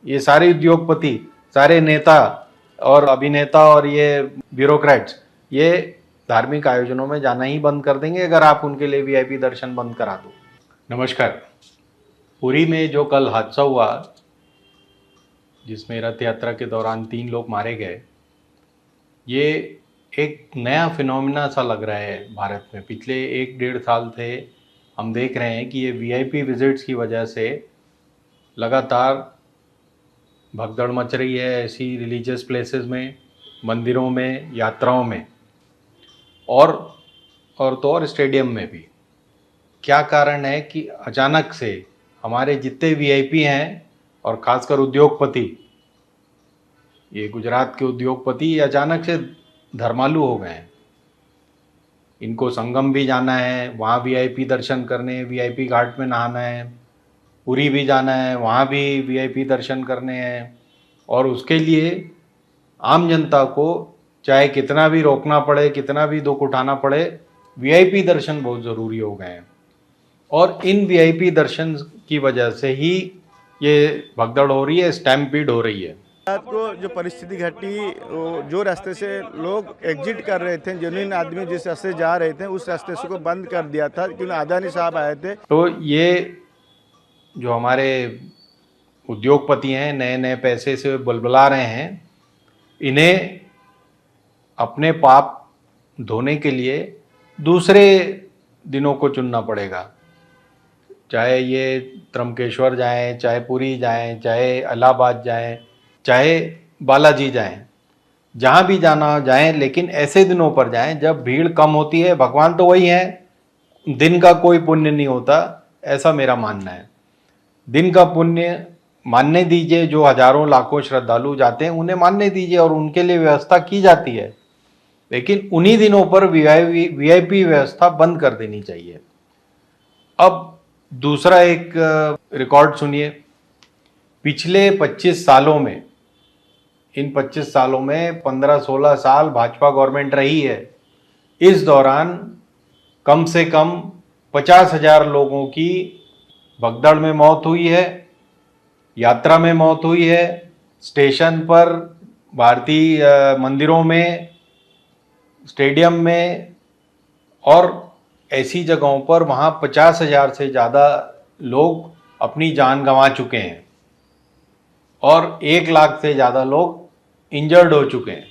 ये सारे उद्योगपति, सारे नेता और अभिनेता और ये ब्यूरोक्रेट्स, ये धार्मिक आयोजनों में जाना ही बंद कर देंगे अगर आप उनके लिए वीआईपी दर्शन बंद करा दो। नमस्कार। पुरी में जो कल हादसा हुआ जिसमें रथ यात्रा के दौरान 3 लोग मारे गए, ये एक नया फिनोमिना सा लग रहा है भारत में। पिछले 1-1.5 साल से हम देख रहे हैं कि ये वीआईपी विजिट्स की वजह से लगातार भगदड़ मच रही है ऐसी रिलीजियस प्लेसेस में, मंदिरों में, यात्राओं में और तो और स्टेडियम में भी। क्या कारण है कि अचानक से हमारे जितने वीआईपी हैं और ख़ासकर उद्योगपति, ये गुजरात के उद्योगपति अचानक से धर्मालु हो गए हैं। इनको संगम भी जाना है, वहाँ वीआईपी दर्शन करने, वीआईपी घाट में नहाना है, पुरी भी जाना है, वहाँ भी वीआईपी दर्शन करने हैं। और उसके लिए आम जनता को चाहे कितना भी रोकना पड़े, कितना भी दुख उठाना पड़े, वीआईपी दर्शन बहुत ज़रूरी हो गए हैं। और इन वीआईपी दर्शन की वजह से ही ये भगदड़ हो रही है, स्टैम्पीड हो रही है। रात को जो परिस्थिति घटी, जो रास्ते से लोग एग्जिट कर रहे थे, जेन्युइन आदमी जिस रास्ते जा रहे थे उस रास्ते से को बंद कर दिया था क्योंकि अदानी साहब आए थे। तो ये जो हमारे उद्योगपति हैं, नए नए पैसे से बलबला रहे हैं, इन्हें अपने पाप धोने के लिए दूसरे दिनों को चुनना पड़ेगा। चाहे ये त्र्यंबकेश्वर जाएं, चाहे पुरी जाएं, चाहे इलाहाबाद जाएं, चाहे बालाजी जाएं, जहाँ भी जाना जाएं, लेकिन ऐसे दिनों पर जाएं जब भीड़ कम होती है। भगवान तो वही है, दिन का कोई पुण्य नहीं होता, ऐसा मेरा मानना है। दिन का पुण्य मानने दीजिए, जो हजारों लाखों श्रद्धालु जाते हैं उन्हें मानने दीजिए और उनके लिए व्यवस्था की जाती है, लेकिन उन्हीं दिनों पर वीआईपी व्यवस्था बंद कर देनी चाहिए। अब दूसरा एक रिकॉर्ड सुनिए। पिछले 25 सालों में, इन 25 सालों में 15-16 साल भाजपा गवर्नमेंट रही है। इस दौरान कम से कम 50,000 लोगों की भगदड़ में मौत हुई है, यात्रा में मौत हुई है, स्टेशन पर, भारतीय मंदिरों में, स्टेडियम में और ऐसी जगहों पर वहाँ 50,000 से ज़्यादा लोग अपनी जान गंवा चुके हैं और 1 लाख से ज़्यादा लोग इंजर्ड हो चुके हैं।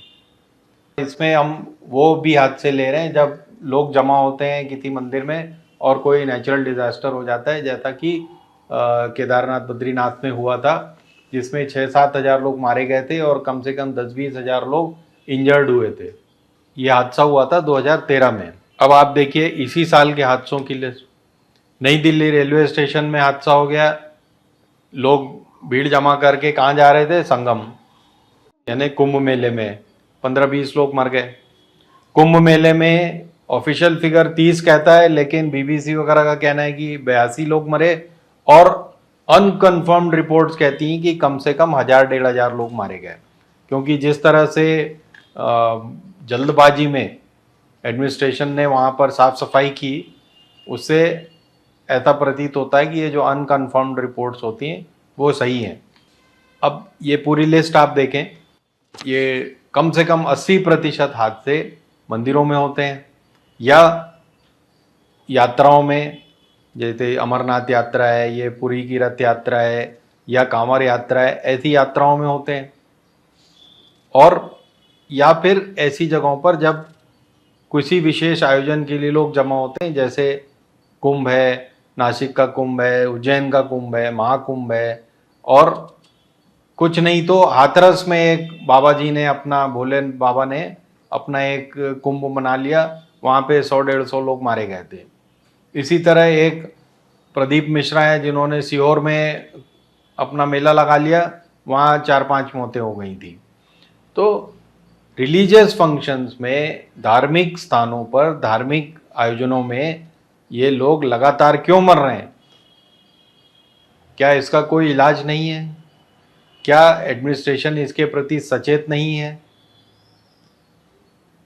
इसमें हम वो भी हादसे ले रहे हैं जब लोग जमा होते हैं किसी मंदिर में और कोई नेचुरल डिज़ास्टर हो जाता है, जैसा कि केदारनाथ बद्रीनाथ में हुआ था, जिसमें 6-7 हज़ार लोग मारे गए थे और कम से कम 10-20 हज़ार लोग इंजर्ड हुए थे। ये हादसा हुआ था 2013 में। अब आप देखिए इसी साल के हादसों की लिस्ट। नई दिल्ली रेलवे स्टेशन में हादसा हो गया, लोग भीड़ जमा करके कहाँ जा रहे थे? संगम, यानी कुंभ मेले में 15-20 लोग मर गए। कुंभ मेले में ऑफिशियल फिगर 30 कहता है, लेकिन बीबीसी वगैरह का कहना है कि 82 लोग मरे और अनकन्फर्म्ड रिपोर्ट्स कहती हैं कि कम से कम 1,000-1,500 लोग मारे गए। क्योंकि जिस तरह से जल्दबाजी में एडमिनिस्ट्रेशन ने वहाँ पर साफ सफाई की, उससे ऐसा प्रतीत होता है कि ये जो अनकन्फर्म्ड रिपोर्ट्स होती हैं वो सही हैं। अब ये पूरी लिस्ट आप देखें, ये कम से कम 80% हादसे मंदिरों में होते हैं या यात्राओं में, जैसे अमरनाथ यात्रा है, ये पुरी की रथ यात्रा है या कांवड़ यात्रा है, ऐसी यात्राओं में होते हैं। और या फिर ऐसी जगहों पर जब किसी विशेष आयोजन के लिए लोग जमा होते हैं, जैसे कुंभ है, नासिक का कुंभ है, उज्जैन का कुंभ है, महाकुंभ है, और कुछ नहीं तो हाथरस में एक बाबा जी ने अपना, भोले बाबा ने अपना एक कुंभ मना लिया, वहाँ पे 100-150 लोग मारे गए थे। इसी तरह एक प्रदीप मिश्रा है जिन्होंने सीहोर में अपना मेला लगा लिया, वहाँ 4-5 मौतें हो गई थी। तो रिलीजियस फंक्शंस में, धार्मिक स्थानों पर, धार्मिक आयोजनों में ये लोग लगातार क्यों मर रहे हैं? क्या इसका कोई इलाज नहीं है? क्या एडमिनिस्ट्रेशन इसके प्रति सचेत नहीं है?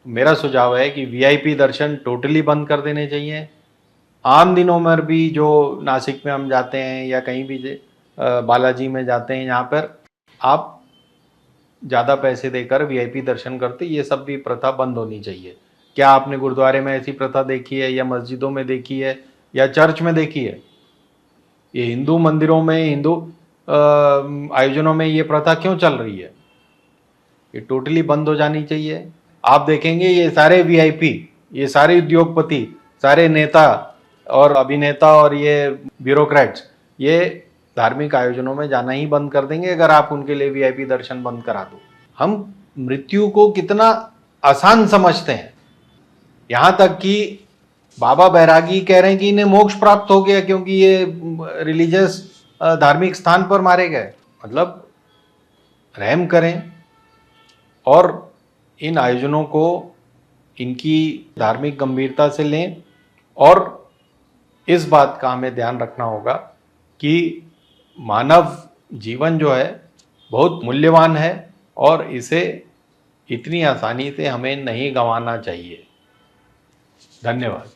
मेरा सुझाव है कि वीआईपी दर्शन टोटली बंद कर देने चाहिए। आम दिनों में भी जो नासिक में हम जाते हैं या कहीं भी बालाजी में जाते हैं, यहाँ पर आप ज़्यादा पैसे देकर वीआईपी दर्शन करते, ये सब भी प्रथा बंद होनी चाहिए। क्या आपने गुरुद्वारे में ऐसी प्रथा देखी है, या मस्जिदों में देखी है, या चर्च में देखी है? ये हिंदू मंदिरों में, हिंदू आयोजनों में ये प्रथा क्यों चल रही है? ये टोटली बंद हो जानी चाहिए। आप देखेंगे ये सारे वीआईपी, ये सारे उद्योगपति, सारे नेता और अभिनेता और ये ब्यूरोक्रेट्स, ये धार्मिक आयोजनों में जाना ही बंद कर देंगे अगर आप उनके लिए वीआईपी दर्शन बंद करा दो। हम मृत्यु को कितना आसान समझते हैं, यहाँ तक कि बाबा बैरागी कह रहे हैं कि इन्हें मोक्ष प्राप्त हो गया क्योंकि ये रिलीजियस धार्मिक स्थान पर मारे गए। मतलब रहम करें और इन आयोजनों को इनकी धार्मिक गंभीरता से लें, और इस बात का हमें ध्यान रखना होगा कि मानव जीवन जो है बहुत मूल्यवान है और इसे इतनी आसानी से हमें नहीं गंवाना चाहिए। धन्यवाद।